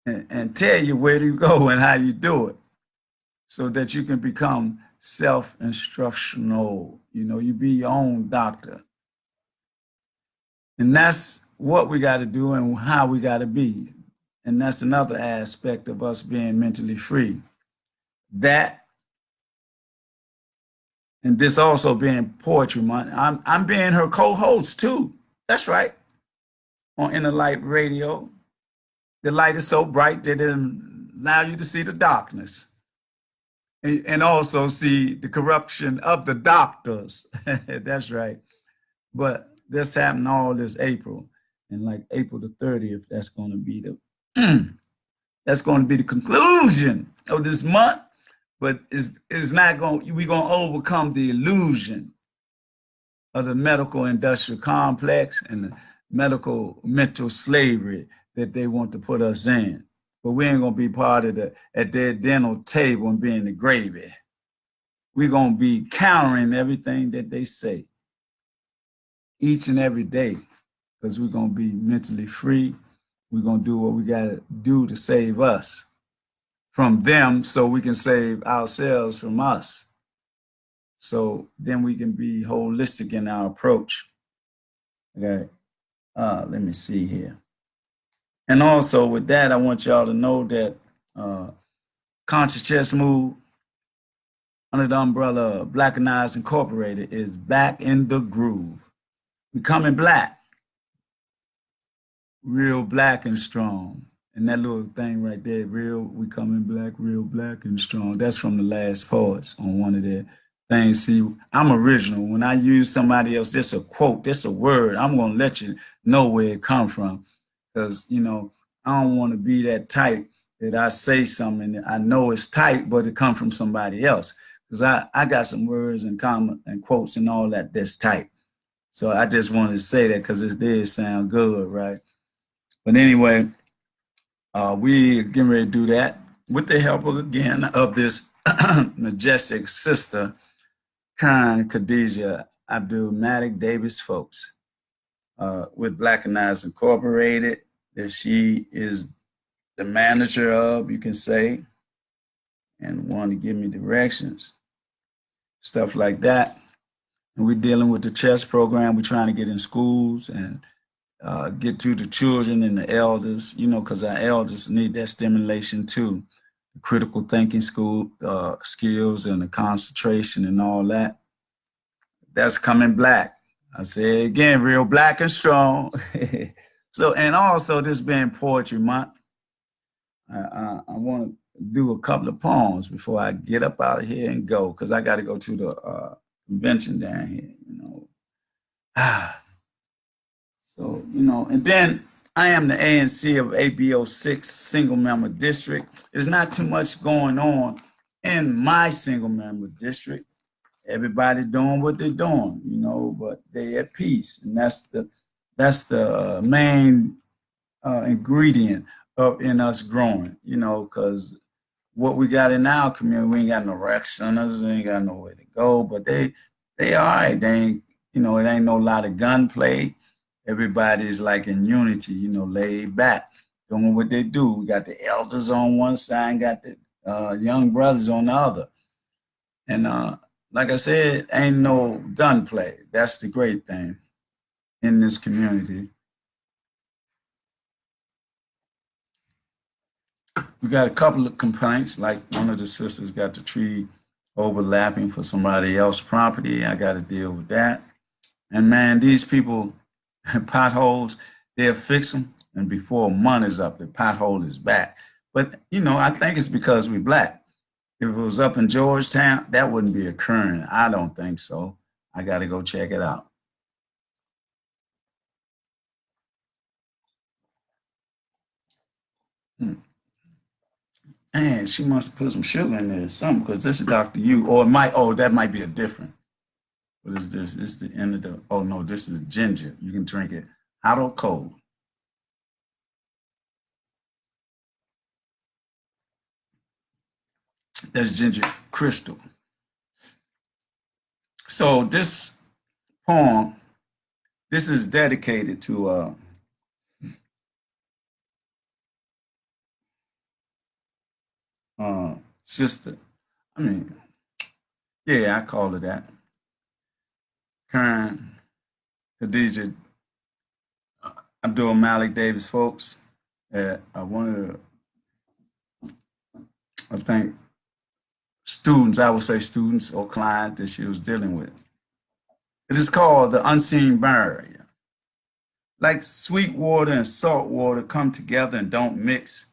and tell you where to go and how you do it, so that you can become self-instructional. You be your own doctor. And that's what we got to do and how we got to be. And that's another aspect of us being mentally free. That, and this also being Poetry Month, I'm being her co-host too. That's right. On Inner Light Radio. The light is so bright that it allows you to see the darkness. And also see the corruption of the doctors. That's right. But this happened all this April. And like April the 30th, that's going to be the That's going to be the conclusion of this month, but it's not going. We're going to overcome the illusion of the medical industrial complex and the medical mental slavery that they want to put us in. But we ain't gonna be part of the at their dental table and being the gravy. We're gonna be countering everything that they say each and every day, because we're gonna be mentally free. We're gonna do what we gotta do to save us from them so we can save ourselves from us. So then we can be holistic in our approach. Okay. Let me see here. And also with that, I want y'all to know that Conscious Chess Move under the umbrella of Blackanized Incorporated is back in the groove. Becoming black, real black and strong. And that little thing right there, real, we coming black, real black and strong. That's from the Last Poets on one of their things. See, I'm original. When I use somebody else, this a quote, this a word, I'm going to let you know where it come from. Because, you know, I don't want to be that type that I say something and I know it's tight, but it come from somebody else. Because I got some words and comment and quotes and all that that's tight. So I just wanted to say that because it did sound good, right? But anyway, we getting ready to do that with the help of, again, of this majestic sister, Karen Khadija Abdulmalik Davis folks, with Blackanized Incorporated, that she is the manager of, you can say, and want to give me directions, stuff like that. And we're dealing with the chess program. We're trying to get in schools and get to the children and the elders, you know, because our elders need that stimulation too. The critical thinking school skills and the concentration and all that. That's coming black. I say again, real black and strong. So, and also this being Poetry Month, I want to do a couple of poems before I get up out of here and go, because I got to go to the convention down here, you know. So, you know, and then I am the ANC of ABO6 single member district. There's not too much going on in my single member district. Everybody doing what they're doing, you know, but they at peace. And that's the main ingredient of in us growing, you know, because what we got in our community, we ain't got no rec centers, we ain't got nowhere to go, but they all right. They ain't, you know, it ain't no lot of gunplay. Everybody's like in unity, you know, laid back, doing what they do. We got the elders on one side, got the young brothers on the other. And like I said, ain't no gunplay. That's the great thing in this community. We got a couple of complaints, like one of the sisters got the tree overlapping for somebody else's property. I got to deal with that. And man, these people, potholes, they'll fix them. And before a month is up, the pothole is back. But, you know, I think it's because we're black. If it was up in Georgetown, that wouldn't be occurring. I don't think so. I got to go check it out. Man, she must have put some sugar in there or something, because this is Dr. U. Or it might, oh, that might be a different. What is this? This is the end of the, oh no, this is ginger. You can drink it hot or cold. That's ginger crystal. So this poem, this is dedicated to sister. I mean, yeah, I call it that. Karen Khadija Abdulmalik Davis folks. One of the, I think, students, I would say students or client that she was dealing with. It is called the unseen barrier. Like sweet water and salt water come together and don't mix,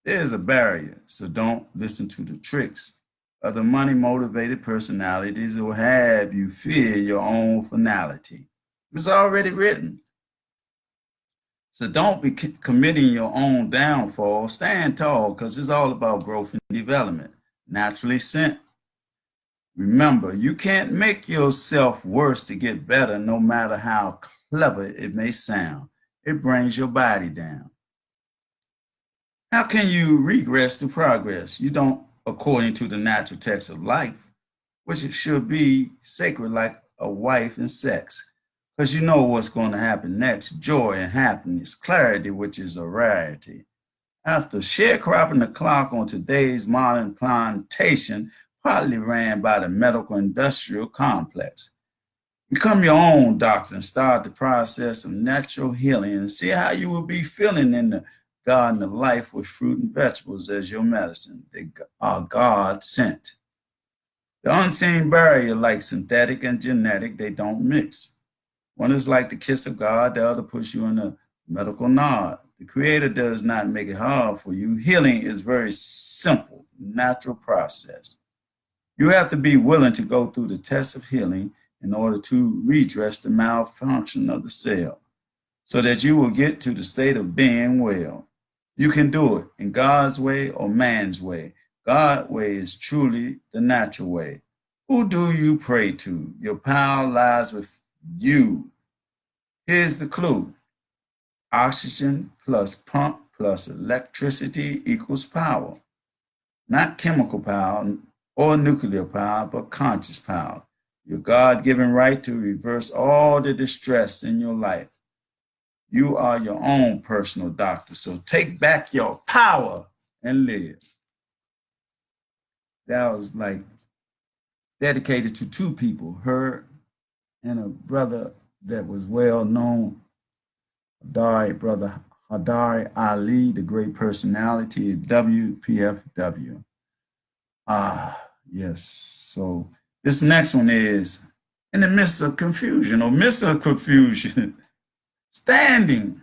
there is a barrier. So don't listen to the tricks of the money motivated personalities who have you fear your own finality. It's already written. So don't be committing your own downfall. Stand tall, because it's all about growth and development. Naturally sent. Remember, you can't make yourself worse to get better, no matter how clever it may sound. It brings your body down. How can you regress to progress? You don't, according to the natural text of life, which it should be sacred like a wife and sex. Because you know what's going to happen next: joy and happiness, clarity, which is a rarity. After sharecropping the clock on today's modern plantation, partly ran by the medical industrial complex, become your own doctor and start the process of natural healing and see how you will be feeling in the garden of life with fruit and vegetables as your medicine. They are God sent. The unseen barrier, like synthetic and genetic, they don't mix. One is like the kiss of God, the other puts you in a medical nod. The Creator does not make it hard for you. Healing is very simple, natural process. You have to be willing to go through the test of healing in order to redress the malfunction of the cell so that you will get to the state of being well. You can do it in God's way or man's way. God's way is truly the natural way. Who do you pray to? Your power lies with you. Here's the clue: oxygen plus pump plus electricity equals power. Not chemical power or nuclear power, but conscious power. Your God-given right to reverse all the distress in your life. You are your own personal doctor, so take back your power and live. That was like dedicated to two people, her and a brother that was well known, brother Hadari Ali, the great personality at WPFW. Yes. So this next one is in the midst of confusion or midst of confusion, standing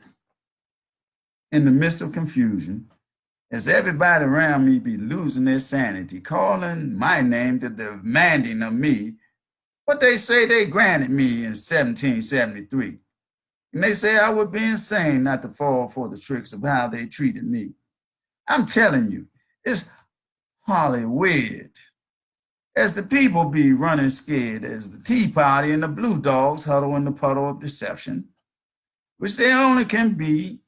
in the midst of confusion, as everybody around me be losing their sanity, calling my name, to demanding of me what they say they granted me in 1773. And they say I would be insane not to fall for the tricks of how they treated me. I'm telling you, it's Hollywood. As the people be running scared, as the Tea Party and the Blue Dogs huddle in the puddle of deception, which they only can be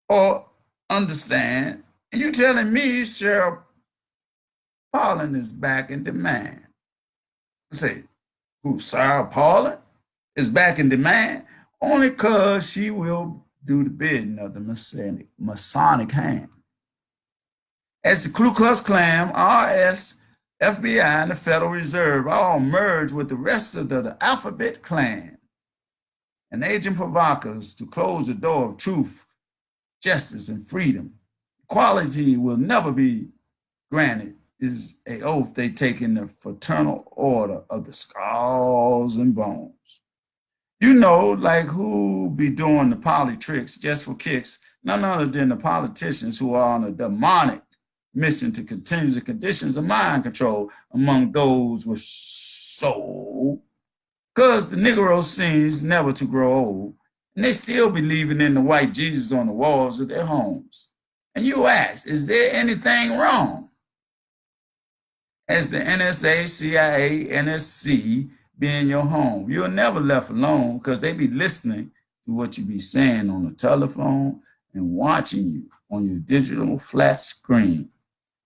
or understand. And you telling me Cheryl Paulin is back in demand? I say, who, Sarah Paulin is back in demand? Only because she will do the bidding of the Masonic hand. As the Ku Klux Klan, RS, FBI, and the Federal Reserve all merge with the rest of the alphabet clan and agent provocateurs to close the door of truth, justice, and freedom. Equality will never be granted is an oath they take in the fraternal order of the skulls and bones. You know, like who be doing the politics just for kicks? None other than the politicians who are on a demonic mission to continue the conditions of mind control among those with soul. Because the Negro seems never to grow old, and they still believing in the white Jesus on the walls of their homes. And you ask, is there anything wrong? As the NSA, CIA, NSC be in your home, you're never left alone because they be listening to what you be saying on the telephone and watching you on your digital flat screen.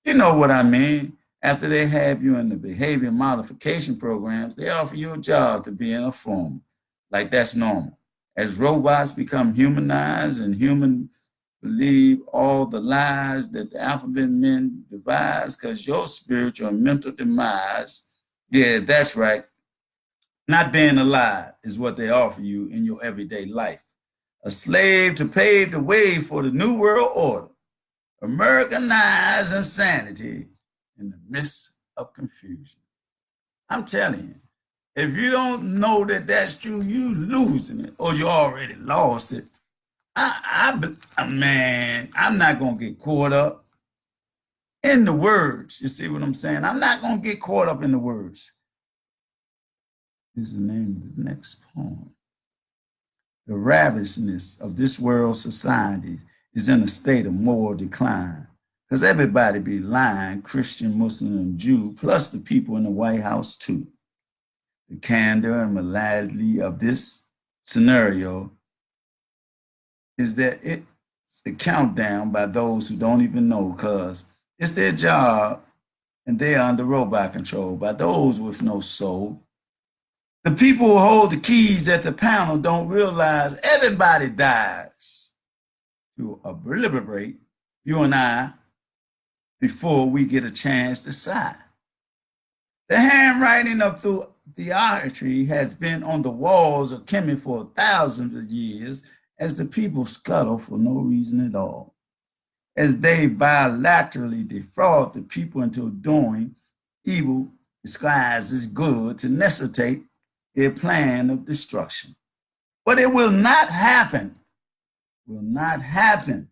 You know what I mean. After they have you in the behavior modification programs, they offer you a job to be in a form. Like that's normal. As robots become humanized and human believe all the lies that the alphabet men devise, because your spiritual and mental demise, yeah, that's right, not being alive is what they offer you in your everyday life. A slave to pave the way for the new world order. Americanized insanity in the midst of confusion. I'm telling you, if you don't know that that's true, you losing it or you already lost it. Man, I'm not going to get caught up in the words. You see what I'm saying? I'm not going to get caught up in the words. This is the name of the next poem. The ravishedness of this world society is in a state of moral decline. Because everybody be lying, Christian, Muslim, and Jew, plus the people in the White House too. The candor and morality of this scenario is that it's a countdown by those who don't even know, because it's their job and they are under robot control by those with no soul. The people who hold the keys at the panel don't realize everybody dies to obliterate you and I before we get a chance to sigh. The handwriting of theocracy has been on the walls of Kemet for thousands of years as the people scuttle for no reason at all, as they bilaterally defraud the people into doing evil disguised as good to necessitate their plan of destruction. But it will not happen. Will not happen.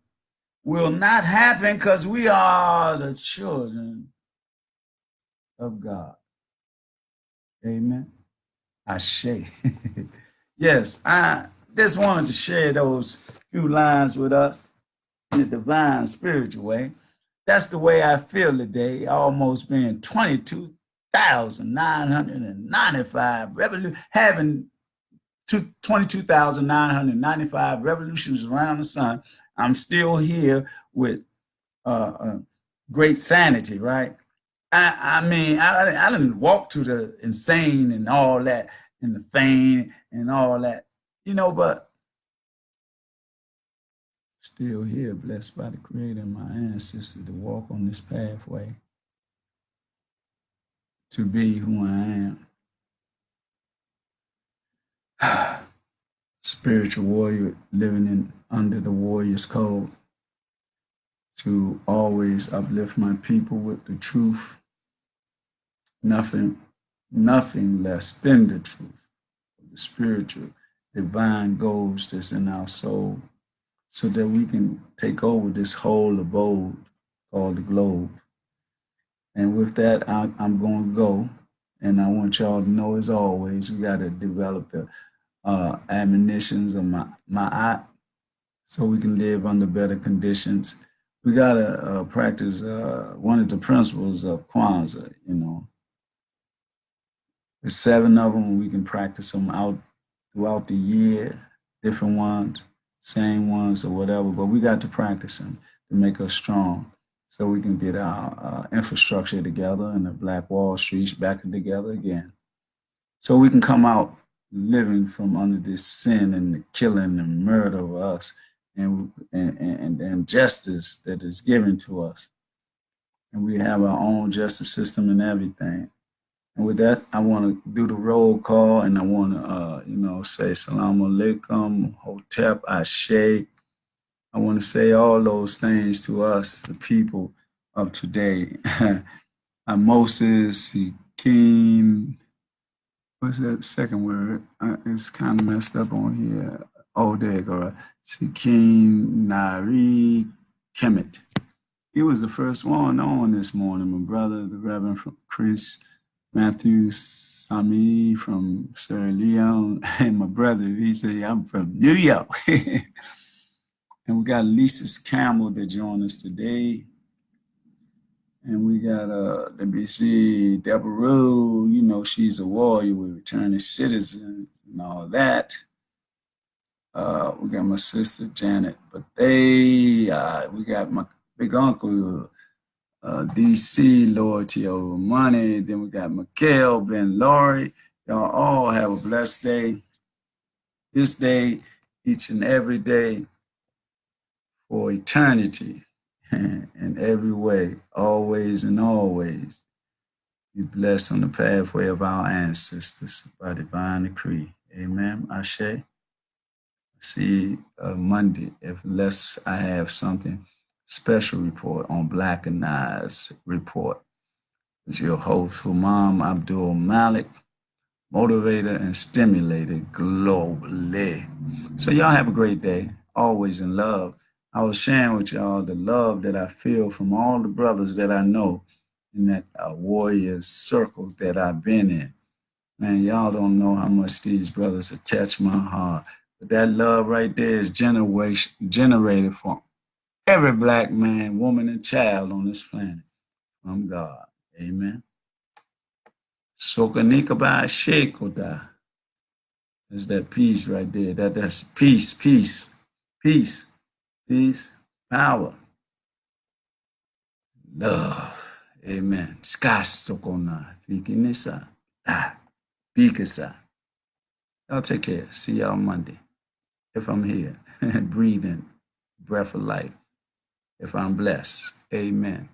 Will not happen, because we are the children of God. Amen. Ashe. Yes, I just wanted to share those few lines with us in a divine spiritual way. That's the way I feel today, almost being 22,995 having 22,995 revolutions around the sun. I'm still here with great sanity, right? I mean, I didn't walk to the insane and all that, and the faint and all that, but still here, blessed by the Creator and my ancestors to walk on this pathway, to be who I am. Spiritual warrior living under the warrior's code, to always uplift my people with the truth, nothing less than the truth, the spiritual divine goals that's in our soul, so that we can take over this whole abode called the globe. And with that, I'm going to go. And I want y'all to know, as always, we got to develop the admonitions of my so we can live under better conditions. We got to practice one of the principles of Kwanzaa, There's 7 of them. We can practice them out throughout the year, different ones, same ones or whatever, but we got to practice them to make us strong, so we can get our infrastructure together and the Black Wall Streets back together again, so we can come out living from under this sin and the killing and murder of us, and the injustice that is given to us. And we have our own justice system and everything. And with that, I want to do the roll call, and I want to, say Salam Alaikum, Hotep, Ashe. I want to say all those things to us, the people of today. Moses, King, what's that second word? It's kind of messed up on here. Oh, there you go. Sikim Nari Kemet. He was the first one on this morning, my brother, the Reverend Chris Matthew Sami from Sierra Leone, and my brother, he said, I'm from New York. And we got Lisa's Campbell that joined us today. And we got let me see, Deborah, she's a warrior with returning citizens and all that. We got my sister Janet Bethea. We got my big uncle DC, Loyalty Over Money. Then we got Mikhail, Ben Laurie. Y'all all have a blessed day. This day, each and every day, for eternity, in every way, always and always. Be blessed on the pathway of our ancestors by divine decree. Amen. Ashe. See Monday, unless I have something special report on Blackanized report. It's your host, Humam Abdulmalik, motivator and stimulator globally. So y'all have a great day, always in love. I was sharing with y'all the love that I feel from all the brothers that I know in that warrior circle that I've been in. Man, y'all don't know how much these brothers have touched my heart. But that love right there is generated from every black man, woman, and child on this planet from God. Amen. Sokanikaba Shekota. That's that peace right there. That's peace, peace, peace, peace, power, love. Amen. Skas Sokona. Fikinisa. Ah. Bikasa. Y'all take care. See y'all Monday. If I'm here, breathing, breath of life. If I'm blessed. Amen.